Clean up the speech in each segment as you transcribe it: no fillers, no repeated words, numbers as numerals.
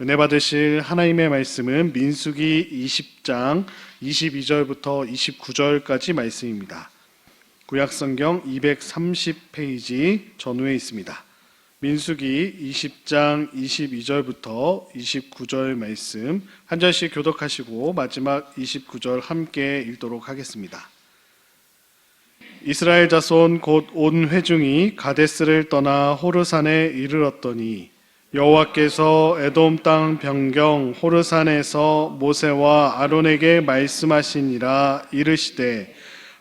은혜 받으실 하나님의 말씀은 민수기 20장 22절부터 29절까지 말씀입니다. 구약성경 230페이지 전후에 있습니다. 민수기 20장 22절부터 29절 말씀 한 절씩 교독하시고 마지막 29절 함께 읽도록 하겠습니다. 이스라엘 자손 곧 온 회중이 가데스를 떠나 호르산에 이르렀더니 여호와께서 에돔 땅 변경 호르산에서 모세와 아론에게 말씀하시니라. 이르시되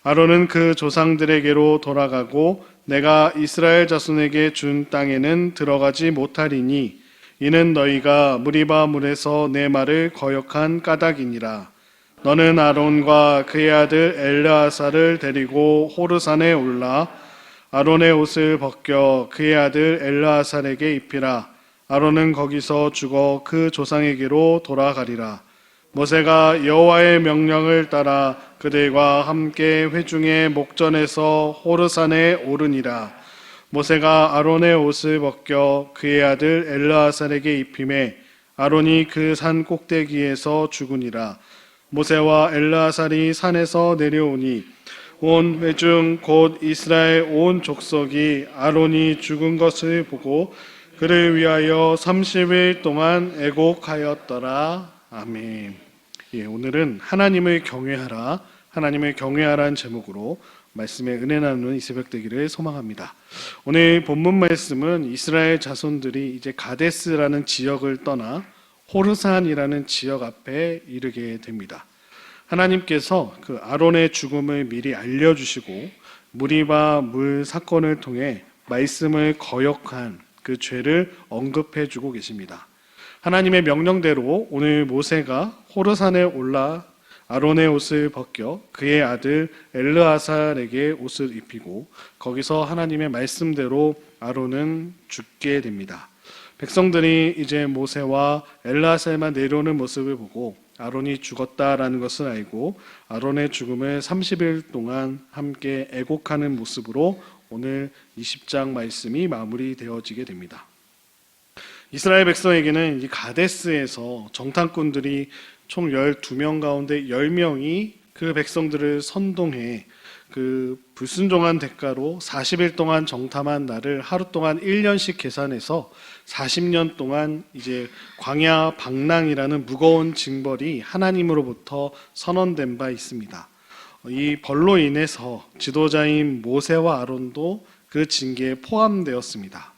아론은 그 조상들에게로 돌아가고 내가 이스라엘 자손에게 준 땅에는 들어가지 못하리니 이는 너희가 무리바 물에서 내 말을 거역한 까닭이니라. 너는 아론과 그의 아들 엘르아사를 데리고 호르산에 올라 아론의 옷을 벗겨 그의 아들 엘르아살에게 입히라. 아론은 거기서 죽어 그 조상에게로 돌아가리라. 모세가 여호와의 명령을 따라 그들과 함께 회중의 목전에서 호르산에 오르니라. 모세가 아론의 옷을 벗겨 그의 아들 엘르아살에게 입히매 아론이 그 산 꼭대기에서 죽으니라. 모세와 엘르아살이 산에서 내려오니 온 회중 곧 이스라엘 온 족속이 아론이 죽은 것을 보고 그를 위하여 30일 동안 애곡하였더라. 아멘. 오늘은 하나님을 경외하라는 제목으로 말씀에 은혜 나누는 이 새벽 되기를 소망합니다. 오늘 본문 말씀은 이스라엘 자손들이 이제 가데스라는 지역을 떠나 호르산이라는 지역 앞에 이르게 됩니다. 하나님께서 그 아론의 죽음을 미리 알려주시고 무리바 물 사건을 통해 말씀을 거역한 그 죄를 언급해주고 계십니다. 하나님의 명령대로 오늘 모세가 호르산에 올라 아론의 옷을 벗겨 그의 아들 엘르아살에게 옷을 입히고 거기서 하나님의 말씀대로 아론은 죽게 됩니다. 백성들이 이제 모세와 엘르아살만 내려오는 모습을 보고 아론이 죽었다라는 것을 알고 아론의 죽음을 30일 동안 함께 애곡하는 모습으로 오늘 20장 말씀이 마무리되어지게 됩니다. 이스라엘 백성에게는 이 가데스에서 정탐꾼들이 총 12명 가운데 10명이 그 백성들을 선동해 그 불순종한 대가로 40일 동안 정탐한 날을 하루 동안 1년씩 계산해서 40년 동안 이제 광야 방랑이라는 무거운 징벌이 하나님으로부터 선언된 바 있습니다. 이 벌로 인해서 지도자인 모세와 아론도 그 징계에 포함되었습니다.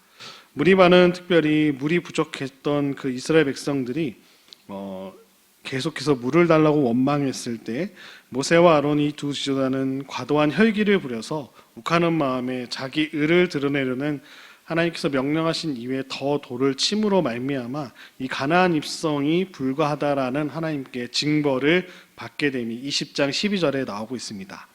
무리바는 특별히 물이 부족했던 그 이스라엘 백성들이 계속해서 물을 달라고 원망했을 때 모세와 아론이 두 지도자는 과도한 혈기를 부려서 욱하는 마음에 자기 의를 드러내려는 하나님께서 명령하신 이외에 더 돌을 침으로 말미암아 이 가나안 입성이 불가하다라는 하나님께 징벌을 받게 됨이 20장 12절에 나오고 있습니다.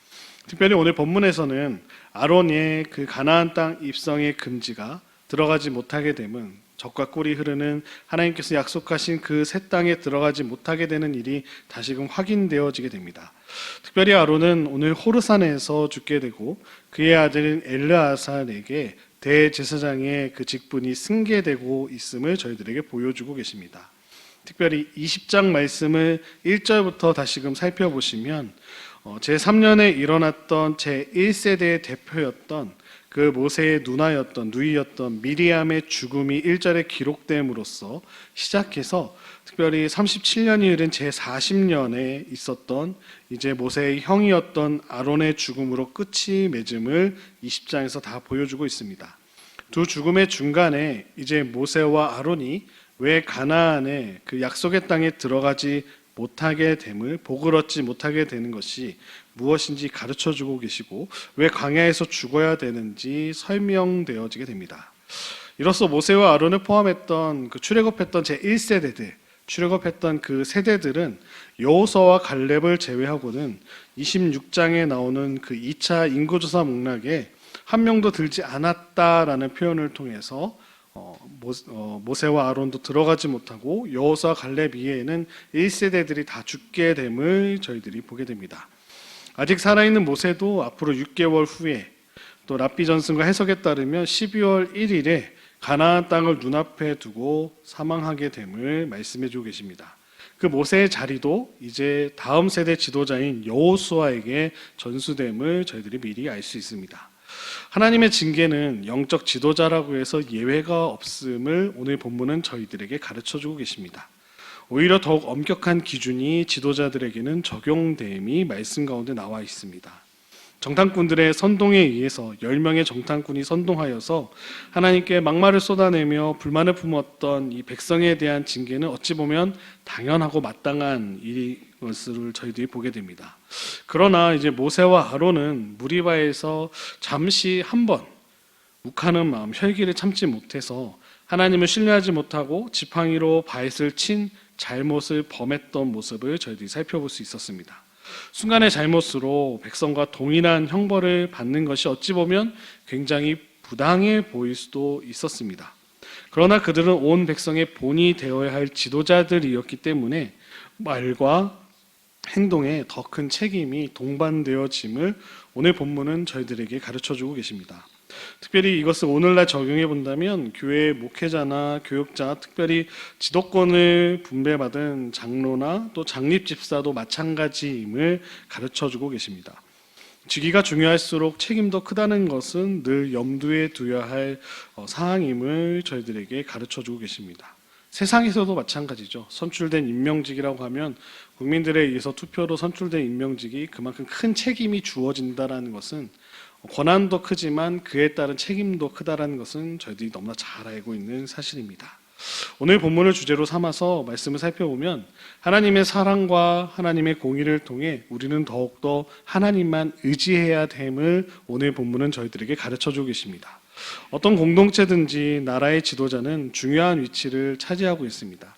특별히 오늘 본문에서는 아론의 그 가나안 땅 입성의 금지가 들어가지 못하게 됨은 적과 꿀이 흐르는 하나님께서 약속하신 그 새 땅에 들어가지 못하게 되는 일이 다시금 확인되어지게 됩니다. 특별히 아론은 오늘 호르산에서 죽게 되고 그의 아들인 엘르아살에게 대제사장의 그 직분이 승계되고 있음을 저희들에게 보여주고 계십니다. 특별히 20장 말씀을 1절부터 다시금 살펴보시면 제3년에 일어났던 제1세대의 대표였던 그 모세의 누이였던 미리암의 죽음이 1절에 기록됨으로써 시작해서 특별히 37년이 흐른 제40년에 있었던 이제 모세의 형이었던 아론의 죽음으로 끝이 맺음을 20장에서 다 보여주고 있습니다. 두 죽음의 중간에 이제 모세와 아론이 왜 가나안의 그 약속의 땅에 들어가지 못하게 됨을 복을 얻지 못하게 되는 것이 무엇인지 가르쳐주고 계시고 왜 광야에서 죽어야 되는지 설명되어지게 됩니다. 이로써 모세와 아론을 포함했던 그 출애굽했던 제1세대들 출애굽했던 그 세대들은 여호수아와 갈렙을 제외하고는 26장에 나오는 그 2차 인구조사 목록에 한 명도 들지 않았다라는 표현을 통해서 모세와 아론도 들어가지 못하고 여호수아 갈렙 이외에는 1세대들이 다 죽게 됨을 저희들이 보게 됩니다. 아직 살아있는 모세도 앞으로 6개월 후에 또 랍비 전승과 해석에 따르면 12월 1일에 가나안 땅을 눈앞에 두고 사망하게 됨을 말씀해 주고 계십니다. 그 모세의 자리도 이제 다음 세대 지도자인 여호수아에게 전수됨을 저희들이 미리 알 수 있습니다. 하나님의 징계는 영적 지도자라고 해서 예외가 없음을 오늘 본문은 저희들에게 가르쳐 주고 계십니다. 오히려 더욱 엄격한 기준이 지도자들에게는 적용됨이 말씀 가운데 나와 있습니다. 정탐꾼들의 선동에 의해서 10명의 정탐꾼이 선동하여서 하나님께 막말을 쏟아내며 불만을 품었던 이 백성에 대한 징계는 어찌 보면 당연하고 마땅한 일것을 저희들이 보게 됩니다. 그러나 이제 모세와 아론은 무리바에서 잠시 한번 욱하는 마음, 혈기를 참지 못해서 하나님을 신뢰하지 못하고 지팡이로 바윗을 친 잘못을 범했던 모습을 저희들이 살펴볼 수 있었습니다. 순간의 잘못으로 백성과 동일한 형벌을 받는 것이 어찌 보면 굉장히 부당해 보일 수도 있었습니다. 그러나 그들은 온 백성의 본이 되어야 할 지도자들이었기 때문에 말과 행동에 더 큰 책임이 동반되어짐을 오늘 본문은 저희들에게 가르쳐주고 계십니다. 특별히 이것을 오늘날 적용해 본다면 교회의 목회자나 교육자, 특별히 지도권을 분배받은 장로나 또 장립집사도 마찬가지임을 가르쳐주고 계십니다. 직위가 중요할수록 책임도 크다는 것은 늘 염두에 두어야 할 사항임을 저희들에게 가르쳐주고 계십니다. 세상에서도 마찬가지죠. 선출된 임명직이라고 하면 국민들에 의해서 투표로 선출된 임명직이 그만큼 큰 책임이 주어진다는 것은 권한도 크지만 그에 따른 책임도 크다라는 것은 저희들이 너무나 잘 알고 있는 사실입니다. 오늘 본문을 주제로 삼아서 말씀을 살펴보면 하나님의 사랑과 하나님의 공의를 통해 우리는 더욱더 하나님만 의지해야 됨을 오늘 본문은 저희들에게 가르쳐주고 계십니다. 어떤 공동체든지 나라의 지도자는 중요한 위치를 차지하고 있습니다.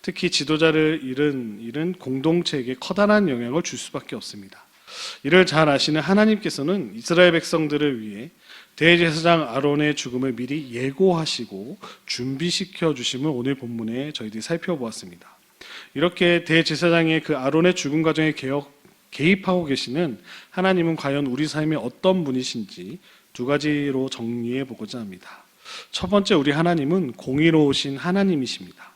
특히 지도자를 잃은 일은 공동체에게 커다란 영향을 줄 수밖에 없습니다. 이를 잘 아시는 하나님께서는 이스라엘 백성들을 위해 대제사장 아론의 죽음을 미리 예고하시고 준비시켜 주심을 오늘 본문에 저희들이 살펴보았습니다. 이렇게 대제사장의 그 아론의 죽음 과정에 개입하고 계시는 하나님은 과연 우리 삶에 어떤 분이신지 두 가지로 정리해 보고자 합니다. 첫 번째, 우리 하나님은 공의로우신 하나님이십니다.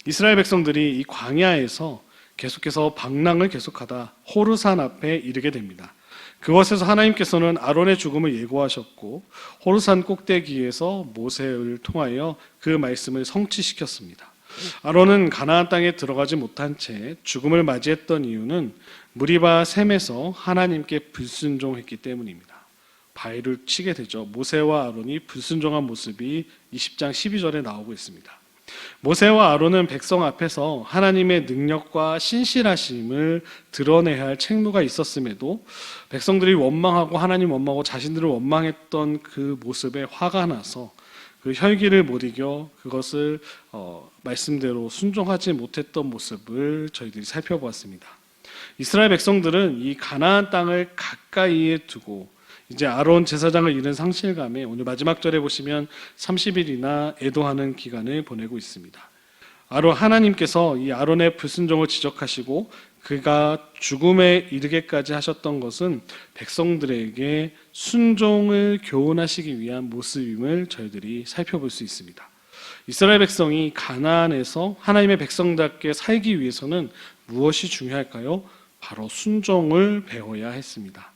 이스라엘 백성들이 이 광야에서 계속해서 방랑을 계속하다 호르산 앞에 이르게 됩니다. 그곳에서 하나님께서는 아론의 죽음을 예고하셨고 호르산 꼭대기에서 모세를 통하여 그 말씀을 성취시켰습니다. 아론은 가나안 땅에 들어가지 못한 채 죽음을 맞이했던 이유는 무리바 셈에서 하나님께 불순종했기 때문입니다. 바위를 치게 되죠. 모세와 아론이 불순종한 모습이 20장 12절에 나오고 있습니다. 모세와 아론은 백성 앞에서 하나님의 능력과 신실하심을 드러내야 할 책무가 있었음에도 백성들이 원망하고 하나님 원망하고 자신들을 원망했던 그 모습에 화가 나서 그 혈기를 못 이겨 그것을 말씀대로 순종하지 못했던 모습을 저희들이 살펴보았습니다. 이스라엘 백성들은 이 가나안 땅을 가까이에 두고 이제 아론 제사장을 잃은 상실감에 오늘 마지막 절에 보시면 30일이나 애도하는 기간을 보내고 있습니다. 하나님께서 이 아론의 불순종을 지적하시고 그가 죽음에 이르게까지 하셨던 것은 백성들에게 순종을 교훈하시기 위한 모습임을 저희들이 살펴볼 수 있습니다. 이스라엘 백성이 가나안에서 하나님의 백성답게 살기 위해서는 무엇이 중요할까요? 바로 순종을 배워야 했습니다.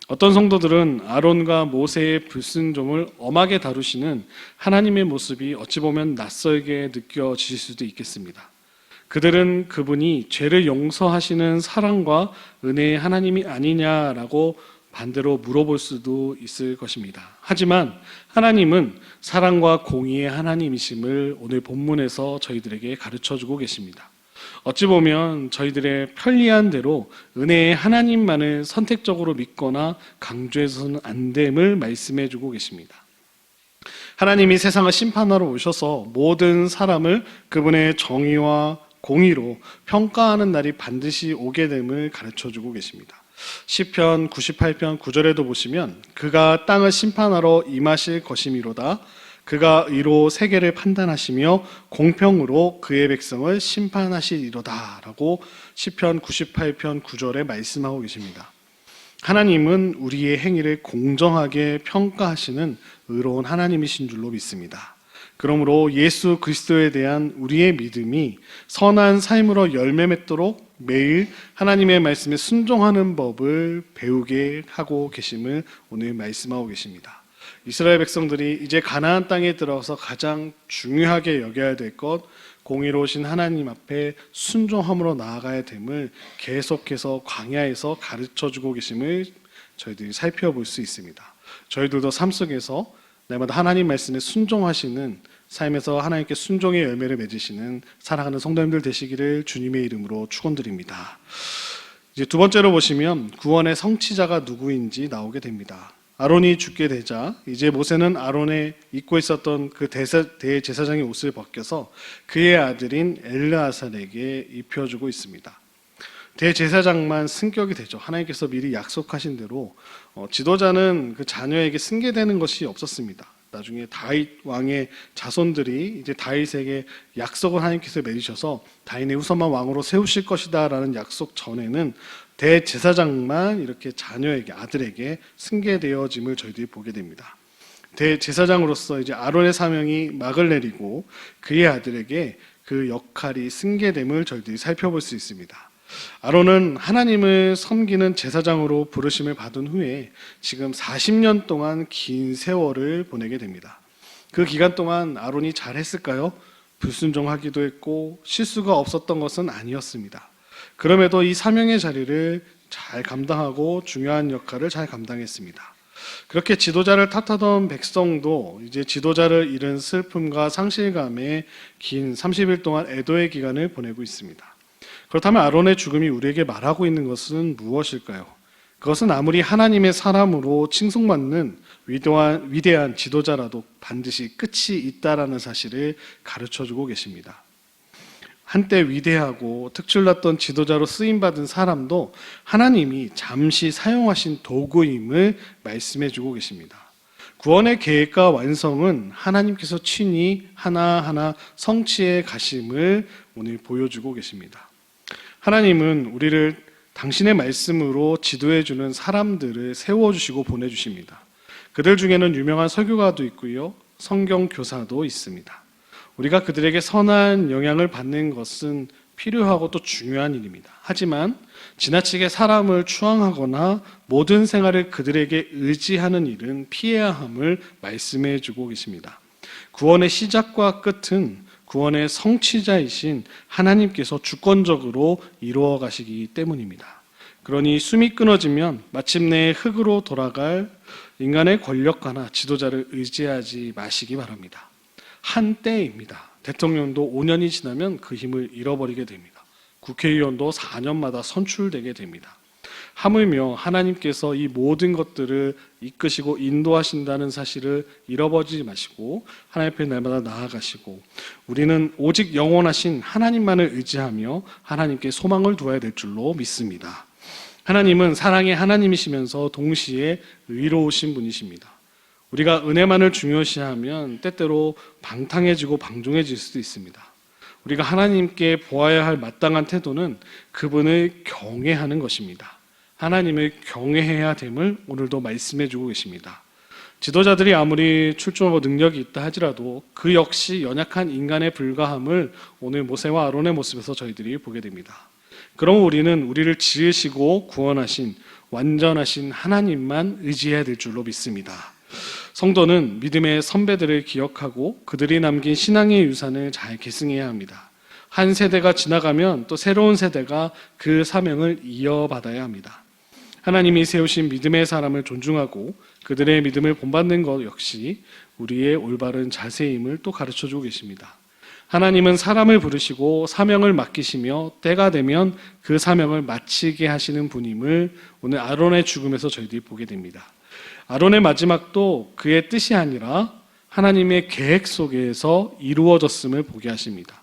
어떤 성도들은 아론과 모세의 불순종을 엄하게 다루시는 하나님의 모습이 어찌 보면 낯설게 느껴지실 수도 있겠습니다. 그들은 그분이 죄를 용서하시는 사랑과 은혜의 하나님이 아니냐라고 반대로 물어볼 수도 있을 것입니다. 하지만 하나님은 사랑과 공의의 하나님이심을 오늘 본문에서 저희들에게 가르쳐주고 계십니다. 어찌 보면 저희들의 편리한 대로 은혜의 하나님만을 선택적으로 믿거나 강조해서는 안 됨을 말씀해 주고 계십니다. 하나님이 세상을 심판하러 오셔서 모든 사람을 그분의 정의와 공의로 평가하는 날이 반드시 오게 됨을 가르쳐 주고 계십니다. 시편 98편 9절에도 보시면 그가 땅을 심판하러 임하실 것이미로다. 그가 의로 세계를 판단하시며 공평으로 그의 백성을 심판하시리로다 라고 시편 98편 9절에 말씀하고 계십니다. 하나님은 우리의 행위를 공정하게 평가하시는 의로운 하나님이신 줄로 믿습니다. 그러므로 예수 그리스도에 대한 우리의 믿음이 선한 삶으로 열매 맺도록 매일 하나님의 말씀에 순종하는 법을 배우게 하고 계심을 오늘 말씀하고 계십니다. 이스라엘 백성들이 이제 가나안 땅에 들어가서 가장 중요하게 여겨야 될 것, 공의로우신 하나님 앞에 순종함으로 나아가야 됨을 계속해서 광야에서 가르쳐주고 계심을 저희들이 살펴볼 수 있습니다. 저희들도 삶 속에서 날마다 하나님 말씀에 순종하시는 삶에서 하나님께 순종의 열매를 맺으시는 사랑하는 성도님들 되시기를 주님의 이름으로 축원드립니다. 이제 두 번째로 보시면 구원의 성취자가 누구인지 나오게 됩니다. 아론이 죽게 되자 이제 모세는 아론의 입고 있었던 그 대제사장의 옷을 벗겨서 그의 아들인 엘르아살에게 입혀주고 있습니다. 대제사장만 승격이 되죠. 하나님께서 미리 약속하신 대로 지도자는 그 자녀에게 승계되는 것이 없었습니다. 나중에 다윗 왕의 자손들이 이제 다윗에게 약속을 하나님께서 맺으셔서 다윗의 후손만 왕으로 세우실 것이다라는 약속 전에는 대제사장만 이렇게 자녀에게, 아들에게 승계되어짐을 저희들이 보게 됩니다. 대제사장으로서 이제 아론의 사명이 막을 내리고 그의 아들에게 그 역할이 승계됨을 저희들이 살펴볼 수 있습니다. 아론은 하나님을 섬기는 제사장으로 부르심을 받은 후에 지금 40년 동안 긴 세월을 보내게 됩니다. 그 기간 동안 아론이 잘했을까요? 불순종하기도 했고 실수가 없었던 것은 아니었습니다. 그럼에도 이 사명의 자리를 잘 감당하고 중요한 역할을 잘 감당했습니다. 그렇게 지도자를 탓하던 백성도 이제 지도자를 잃은 슬픔과 상실감에 긴 30일 동안 애도의 기간을 보내고 있습니다. 그렇다면 아론의 죽음이 우리에게 말하고 있는 것은 무엇일까요? 그것은 아무리 하나님의 사람으로 칭송받는 위대한 지도자라도 반드시 끝이 있다라는 사실을 가르쳐주고 계십니다. 한때 위대하고 특출났던 지도자로 쓰임받은 사람도 하나님이 잠시 사용하신 도구임을 말씀해주고 계십니다. 구원의 계획과 완성은 하나님께서 친히 하나하나 성취해 가심을 오늘 보여주고 계십니다. 하나님은 우리를 당신의 말씀으로 지도해주는 사람들을 세워주시고 보내주십니다. 그들 중에는 유명한 설교가도 있고요, 성경 교사도 있습니다. 우리가 그들에게 선한 영향을 받는 것은 필요하고 또 중요한 일입니다. 하지만 지나치게 사람을 추앙하거나 모든 생활을 그들에게 의지하는 일은 피해야 함을 말씀해 주고 계십니다. 구원의 시작과 끝은 구원의 성취자이신 하나님께서 주권적으로 이루어 가시기 때문입니다. 그러니 숨이 끊어지면 마침내 흙으로 돌아갈 인간의 권력가나 지도자를 의지하지 마시기 바랍니다. 한때입니다. 대통령도 5년이 지나면 그 힘을 잃어버리게 됩니다. 국회의원도 4년마다 선출되게 됩니다. 하물며 하나님께서 이 모든 것들을 이끄시고 인도하신다는 사실을 잃어버리지 마시고 하나님 앞에 날마다 나아가시고 우리는 오직 영원하신 하나님만을 의지하며 하나님께 소망을 두어야 될 줄로 믿습니다. 하나님은 사랑의 하나님이시면서 동시에 의로우신 분이십니다. 우리가 은혜만을 중요시하면 때때로 방탕해지고 방종해질 수도 있습니다. 우리가 하나님께 보아야 할 마땅한 태도는 그분을 경외하는 것입니다. 하나님을 경외해야 됨을 오늘도 말씀해 주고 계십니다. 지도자들이 아무리 출중하고 능력이 있다 하지라도 그 역시 연약한 인간에 불과함을 오늘 모세와 아론의 모습에서 저희들이 보게 됩니다. 그럼 우리는 우리를 지으시고 구원하신 완전하신 하나님만 의지해야 될 줄로 믿습니다. 성도는 믿음의 선배들을 기억하고 그들이 남긴 신앙의 유산을 잘 계승해야 합니다. 한 세대가 지나가면 또 새로운 세대가 그 사명을 이어받아야 합니다. 하나님이 세우신 믿음의 사람을 존중하고 그들의 믿음을 본받는 것 역시 우리의 올바른 자세임을 또 가르쳐주고 계십니다. 하나님은 사람을 부르시고 사명을 맡기시며 때가 되면 그 사명을 마치게 하시는 분임을 오늘 아론의 죽음에서 저희들이 보게 됩니다. 아론의 마지막도 그의 뜻이 아니라 하나님의 계획 속에서 이루어졌음을 보게 하십니다.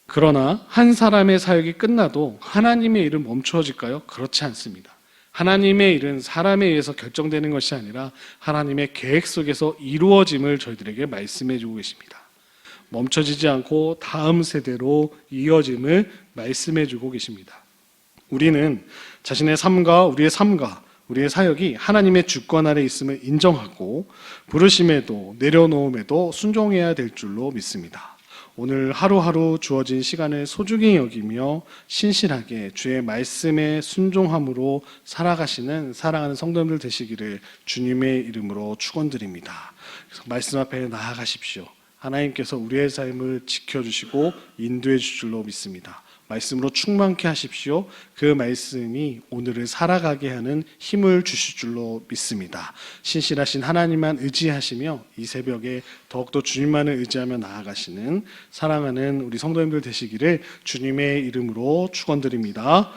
그러나 한 사람의 사역이 끝나도 하나님의 일은 멈춰질까요? 그렇지 않습니다. 하나님의 일은 사람에 의해서 결정되는 것이 아니라 하나님의 계획 속에서 이루어짐을 저희들에게 말씀해 주고 계십니다. 멈춰지지 않고 다음 세대로 이어짐을 말씀해 주고 계십니다. 우리는 자신의 삶과 우리의 삶과 우리의 사역이 하나님의 주권 아래 있음을 인정하고 부르심에도 내려놓음에도 순종해야 될 줄로 믿습니다. 오늘 하루하루 주어진 시간을 소중히 여기며 신실하게 주의 말씀에 순종함으로 살아가시는 사랑하는 성도님들 되시기를 주님의 이름으로 축원드립니다. 그래서 말씀 앞에 나아가십시오. 하나님께서 우리의 삶을 지켜주시고 인도해 주실 줄로 믿습니다. 말씀으로 충만케 하십시오. 그 말씀이 오늘을 살아가게 하는 힘을 주실 줄로 믿습니다. 신실하신 하나님만 의지하시며 이 새벽에 더욱더 주님만을 의지하며 나아가시는 사랑하는 우리 성도님들 되시기를 주님의 이름으로 축원드립니다.